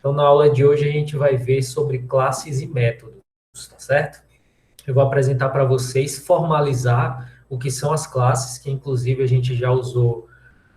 Então, na aula de hoje, a gente vai ver sobre classes e métodos, tá certo? Eu vou apresentar para vocês, formalizar o que são as classes, que inclusive a gente já usou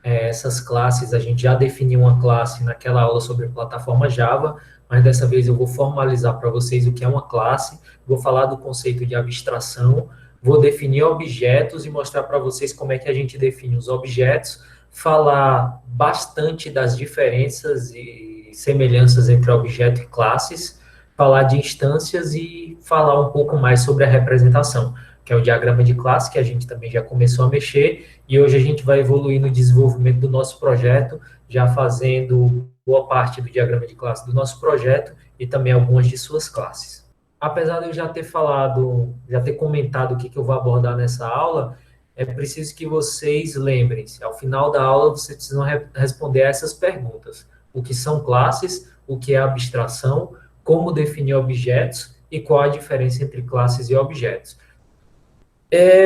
essas classes, a gente já definiu uma classe naquela aula sobre plataforma Java, mas dessa vez eu vou formalizar para vocês o que é uma classe, vou falar do conceito de abstração, vou definir objetos e mostrar para vocês como é que a gente define os objetos, falar bastante das diferenças e semelhanças entre objeto e classes, falar de instâncias e falar um pouco mais sobre a representação, que é o diagrama de classe, que a gente também já começou a mexer, e hoje a gente vai evoluir no desenvolvimento do nosso projeto, já fazendo boa parte do diagrama de classe do nosso projeto e também algumas de suas classes. Apesar de eu já ter falado, já ter comentado o que eu vou abordar nessa aula, é preciso que vocês lembrem-se, ao final da aula vocês precisam responder essas perguntas. O que são classes, o que é abstração, como definir objetos e qual a diferença entre classes e objetos.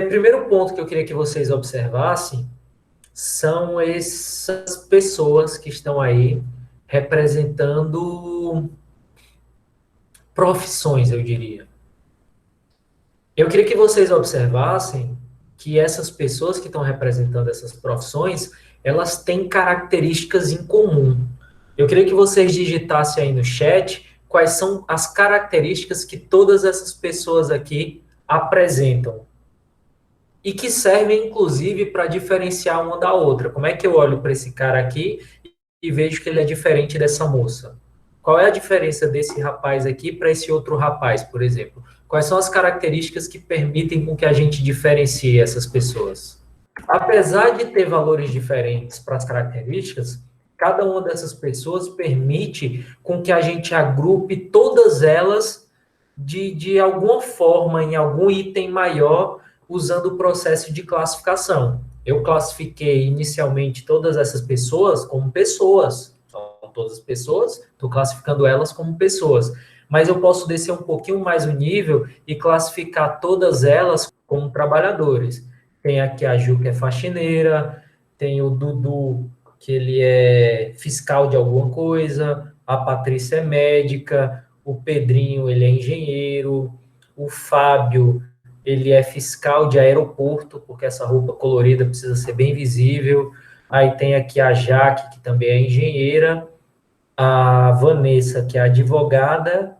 Primeiro ponto que eu queria que vocês observassem são essas pessoas que estão aí representando profissões, eu diria. Eu queria que vocês observassem que essas pessoas que estão representando essas profissões, elas têm características em comum. Eu queria que vocês digitassem aí no chat quais são as características que todas essas pessoas aqui apresentam e que servem, inclusive, para diferenciar uma da outra. Como é que eu olho para esse cara aqui e vejo que ele é diferente dessa moça? Qual é a diferença desse rapaz aqui para esse outro rapaz, por exemplo? Quais são as características que permitem com que a gente diferencie essas pessoas? Apesar de ter valores diferentes para as características, cada uma dessas pessoas permite com que a gente agrupe todas elas de alguma forma, em algum item maior, usando o processo de classificação. Eu classifiquei inicialmente todas essas pessoas como pessoas. São todas pessoas, estou classificando elas como pessoas. Mas eu posso descer um pouquinho mais o nível e classificar todas elas como trabalhadores. Tem aqui a Ju, que é faxineira, tem o Dudu, que ele é fiscal de alguma coisa, a Patrícia é médica, o Pedrinho, ele é engenheiro, o Fábio, ele é fiscal de aeroporto, porque essa roupa colorida precisa ser bem visível. Aí tem aqui a Jaque, que também é engenheira, a Vanessa, que é advogada,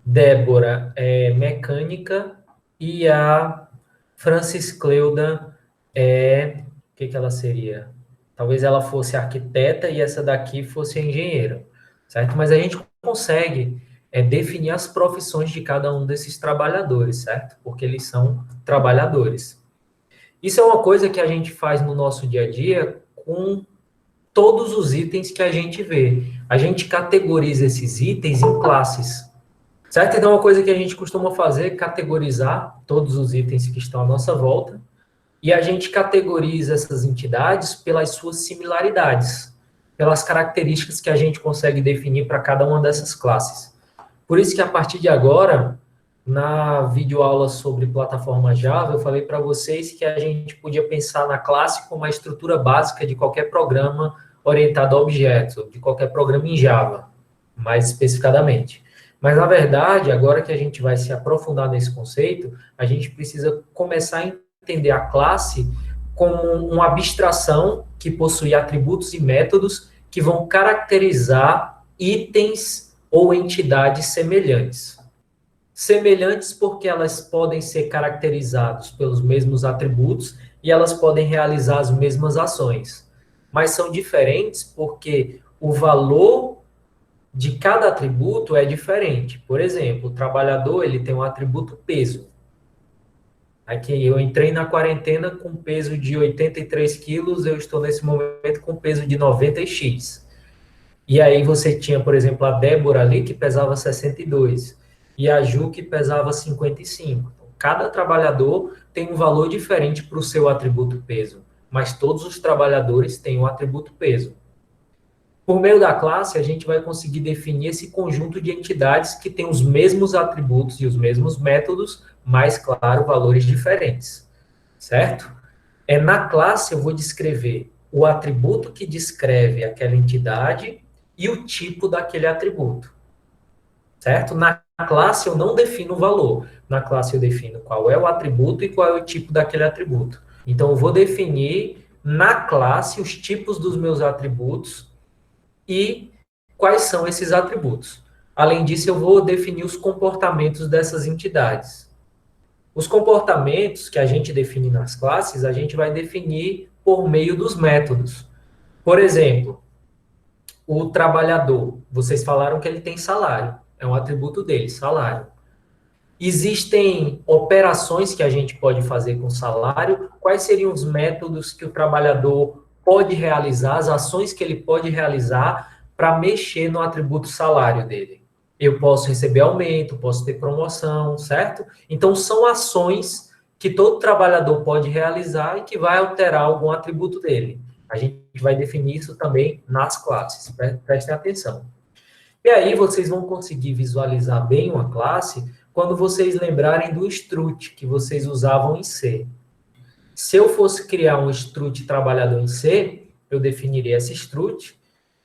Débora é mecânica e a Francis Cleuda é... O que ela seria? Talvez ela fosse arquiteta e essa daqui fosse engenheira, certo? Mas a gente consegue definir as profissões de cada um desses trabalhadores, certo? Porque eles são trabalhadores. Isso é uma coisa que a gente faz no nosso dia a dia com todos os itens que a gente vê. A gente categoriza esses itens em classes, certo? Então, uma coisa que a gente costuma fazer é categorizar todos os itens que estão à nossa volta e a gente categoriza essas entidades pelas suas similaridades, pelas características que a gente consegue definir para cada uma dessas classes. Por isso que a partir de agora, na videoaula sobre plataforma Java, eu falei para vocês que a gente podia pensar na classe como a estrutura básica de qualquer programa orientado a objetos, ou de qualquer programa em Java, mais especificadamente. Mas, na verdade, agora que a gente vai se aprofundar nesse conceito, a gente precisa começar a entender a classe como uma abstração que possui atributos e métodos que vão caracterizar itens ou entidades semelhantes. Semelhantes porque elas podem ser caracterizadas pelos mesmos atributos e elas podem realizar as mesmas ações. Mas são diferentes porque o valor de cada atributo é diferente. Por exemplo, o trabalhador ele tem um atributo peso. Aqui eu entrei na quarentena com peso de 83 quilos, eu estou nesse momento com peso de 90x. E aí você tinha, por exemplo, a Débora ali que pesava 62 e a Ju que pesava 55. Então, cada trabalhador tem um valor diferente para o seu atributo peso, mas todos os trabalhadores têm o atributo peso. Por meio da classe, a gente vai conseguir definir esse conjunto de entidades que têm os mesmos atributos e os mesmos métodos, mas, claro, valores diferentes, certo? Na classe eu vou descrever o atributo que descreve aquela entidade e o tipo daquele atributo, certo? Na classe eu não defino o valor. Na classe eu defino qual é o atributo e qual é o tipo daquele atributo. Então eu vou definir na classe os tipos dos meus atributos e quais são esses atributos. Além disso, eu vou definir os comportamentos dessas entidades. Os comportamentos que a gente define nas classes, a gente vai definir por meio dos métodos. Por exemplo, o trabalhador, vocês falaram que ele tem salário, é um atributo dele, salário. Existem operações que a gente pode fazer com salário. Quais seriam os métodos que o trabalhador pode realizar, as ações que ele pode realizar para mexer no atributo salário dele? Eu posso receber aumento, posso ter promoção, certo? Então, são ações que todo trabalhador pode realizar e que vai alterar algum atributo dele. A gente vai definir isso também nas classes, prestem atenção. E aí vocês vão conseguir visualizar bem uma classe quando vocês lembrarem do struct que vocês usavam em C. Se eu fosse criar um struct trabalhador em C, eu definiria esse struct,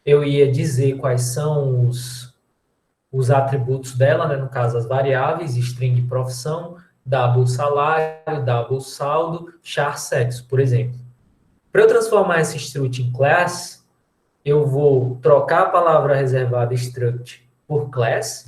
eu ia dizer quais são os atributos dela, né, no caso as variáveis, string profissão, double salário, double saldo, char sexo, por exemplo. Para eu transformar esse struct em class, eu vou trocar a palavra reservada struct por class,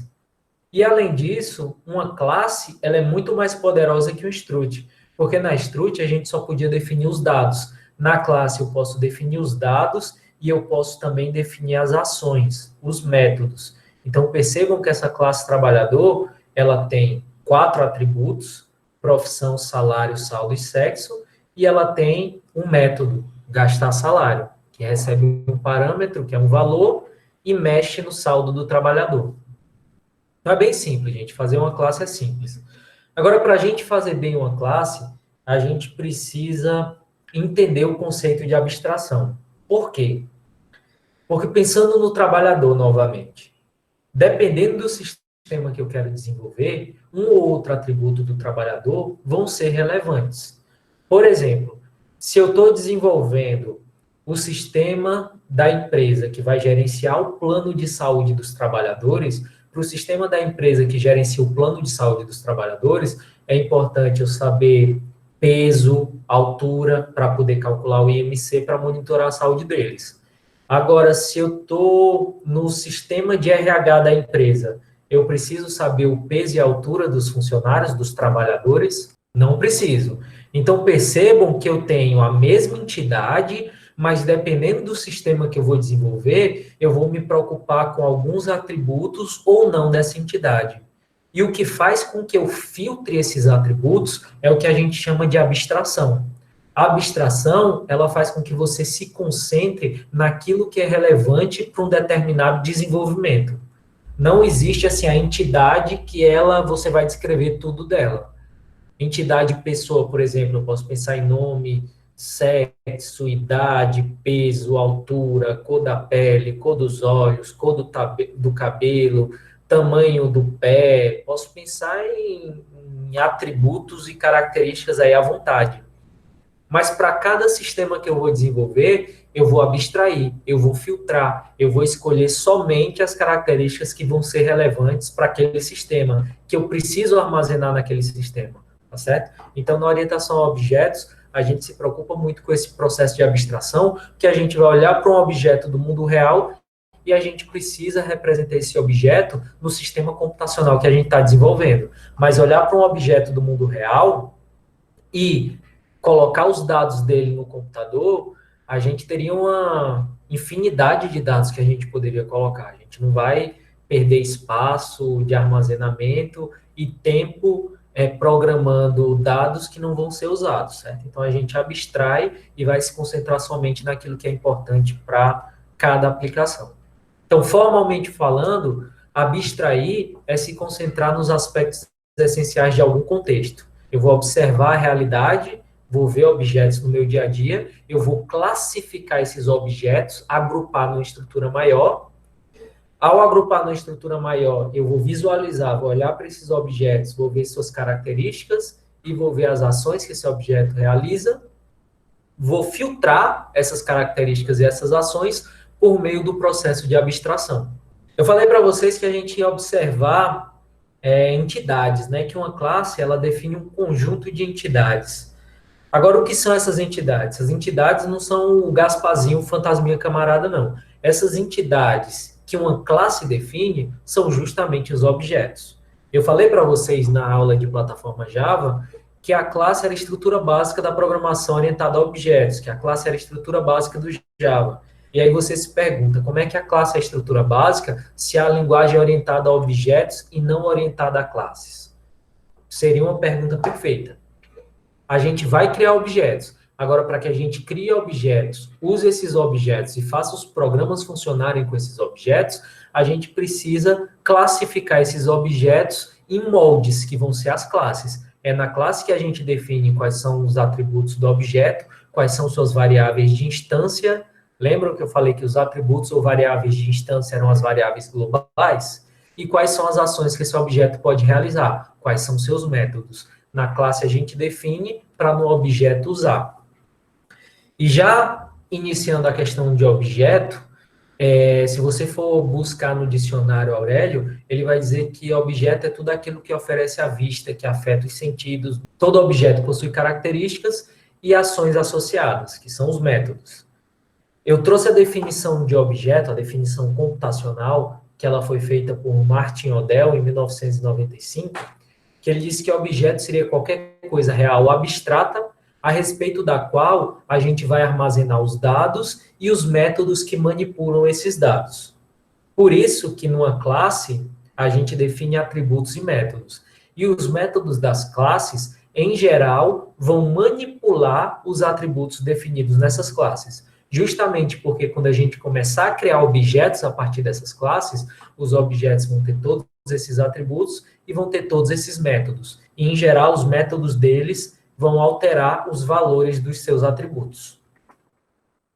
e além disso, uma classe ela é muito mais poderosa que um struct, porque na struct a gente só podia definir os dados. Na classe eu posso definir os dados e eu posso também definir as ações, os métodos. Então percebam que essa classe trabalhador, ela tem 4 atributos: profissão, salário, saldo e sexo, e ela tem um método, gastar salário, que recebe um parâmetro, que é um valor, e mexe no saldo do trabalhador. Então é bem simples, gente. Fazer uma classe é simples. Agora, para a gente fazer bem uma classe, a gente precisa entender o conceito de abstração. Por quê? Porque pensando no trabalhador novamente, dependendo do sistema que eu quero desenvolver, um ou outro atributo do trabalhador vão ser relevantes. Por exemplo, se eu estou desenvolvendo o sistema da empresa que vai gerenciar o plano de saúde dos trabalhadores, para o sistema da empresa que gerencia o plano de saúde dos trabalhadores, é importante eu saber peso, altura, para poder calcular o IMC para monitorar a saúde deles. Agora, se eu estou no sistema de RH da empresa, eu preciso saber o peso e a altura dos funcionários, dos trabalhadores? Não preciso. Então, percebam que eu tenho a mesma entidade, mas dependendo do sistema que eu vou desenvolver, eu vou me preocupar com alguns atributos ou não dessa entidade. E o que faz com que eu filtre esses atributos é o que a gente chama de abstração. A abstração, ela faz com que você se concentre naquilo que é relevante para um determinado desenvolvimento. Não existe assim a entidade que você vai descrever tudo dela. Entidade pessoa, por exemplo, eu posso pensar em nome, sexo, idade, peso, altura, cor da pele, cor dos olhos, cor do cabelo, tamanho do pé. Posso pensar em atributos e características aí à vontade. Mas para cada sistema que eu vou desenvolver, eu vou abstrair, eu vou filtrar, eu vou escolher somente as características que vão ser relevantes para aquele sistema, que eu preciso armazenar naquele sistema, tá certo? Então, na orientação a objetos, a gente se preocupa muito com esse processo de abstração, que a gente vai olhar para um objeto do mundo real e a gente precisa representar esse objeto no sistema computacional que a gente está desenvolvendo. Mas olhar para um objeto do mundo real e colocar os dados dele no computador, a gente teria uma infinidade de dados que a gente poderia colocar. A gente não vai perder espaço de armazenamento e tempo programando dados que não vão ser usados, certo? Então, a gente abstrai e vai se concentrar somente naquilo que é importante para cada aplicação. Então, formalmente falando, abstrair é se concentrar nos aspectos essenciais de algum contexto. Eu vou observar a realidade, vou ver objetos no meu dia a dia, eu vou classificar esses objetos, agrupar numa estrutura maior. Ao agrupar numa estrutura maior, eu vou visualizar, vou olhar para esses objetos, vou ver suas características e vou ver as ações que esse objeto realiza. Vou filtrar essas características e essas ações por meio do processo de abstração. Eu falei para vocês que a gente ia observar entidades, né? Que uma classe, ela define um conjunto de entidades. Agora, o que são essas entidades? As entidades não são o Gasparzinho, o fantasminha camarada, não. Essas entidades que uma classe define são justamente os objetos. Eu falei para vocês na aula de plataforma Java que a classe era a estrutura básica da programação orientada a objetos, que a classe era a estrutura básica do Java. E aí você se pergunta, como é que a classe é a estrutura básica se a linguagem é orientada a objetos e não orientada a classes? Seria uma pergunta perfeita. A gente vai criar objetos. Agora, para que a gente crie objetos, use esses objetos e faça os programas funcionarem com esses objetos, a gente precisa classificar esses objetos em moldes, que vão ser as classes. É na classe que a gente define quais são os atributos do objeto, quais são suas variáveis de instância. Lembram que eu falei que os atributos ou variáveis de instância eram as variáveis globais? E quais são as ações que esse objeto pode realizar? Quais são seus métodos? Na classe a gente define para no objeto usar. E já iniciando a questão de objeto, se você for buscar no dicionário Aurélio, ele vai dizer que objeto é tudo aquilo que oferece à vista, que afeta os sentidos. Todo objeto possui características e ações associadas, que são os métodos. Eu trouxe a definição de objeto, a definição computacional, que ela foi feita por Martin Odell em 1995, que ele disse que objeto seria qualquer coisa real ou abstrata, a respeito da qual a gente vai armazenar os dados e os métodos que manipulam esses dados. Por isso que numa classe, a gente define atributos e métodos. E os métodos das classes, em geral, vão manipular os atributos definidos nessas classes. Justamente porque quando a gente começar a criar objetos a partir dessas classes, os objetos vão ter todos esses atributos e vão ter todos esses métodos. E, em geral, os métodos deles vão alterar os valores dos seus atributos.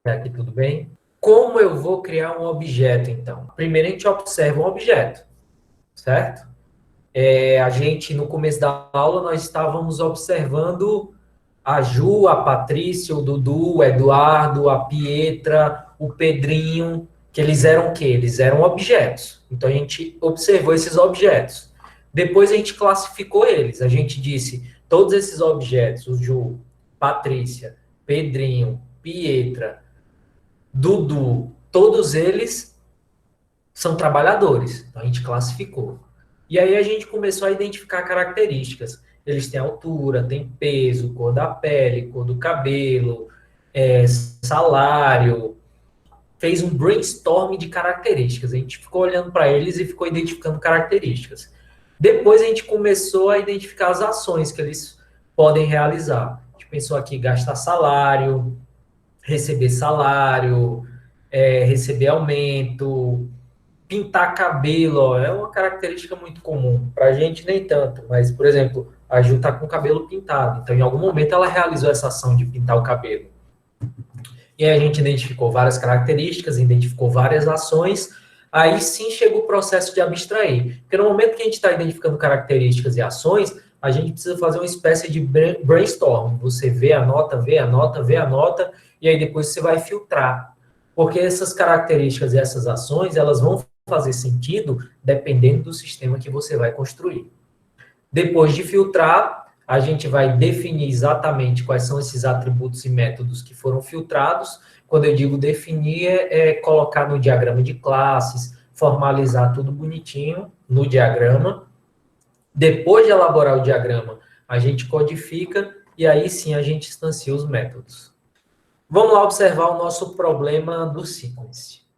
Até aqui tudo bem? Como eu vou criar um objeto, então? Primeiro a gente observa um objeto, certo? A gente, no começo da aula, nós estávamos observando a Ju, a Patrícia, o Dudu, o Eduardo, a Pietra, o Pedrinho, que eles eram o quê? Eles eram objetos. Então, a gente observou esses objetos. Depois, a gente classificou eles. A gente disse, todos esses objetos, o Ju, Patrícia, Pedrinho, Pietra, Dudu, todos eles são trabalhadores. Então, a gente classificou. E aí, a gente começou a identificar características. Eles têm altura, têm peso, cor da pele, cor do cabelo, salário. Fez um brainstorm de características. A gente ficou olhando para eles e ficou identificando características. Depois a gente começou a identificar as ações que eles podem realizar. A gente pensou aqui gastar salário, receber salário, receber aumento, pintar cabelo. Ó, é uma característica muito comum. Para a gente nem tanto, mas, por exemplo, a Ju está com o cabelo pintado. Então, em algum momento, ela realizou essa ação de pintar o cabelo. E aí a gente identificou várias características, identificou várias ações, aí sim chega o processo de abstrair. Porque no momento que a gente está identificando características e ações, a gente precisa fazer uma espécie de brainstorm. Você vê a nota, vê a nota, vê a nota, e aí depois você vai filtrar. Porque essas características e essas ações, elas vão fazer sentido dependendo do sistema que você vai construir. Depois de filtrar, a gente vai definir exatamente quais são esses atributos e métodos que foram filtrados. Quando eu digo definir, é colocar no diagrama de classes, formalizar tudo bonitinho no diagrama. Depois de elaborar o diagrama, a gente codifica e aí sim a gente instancia os métodos. Vamos lá observar o nosso problema do sequence.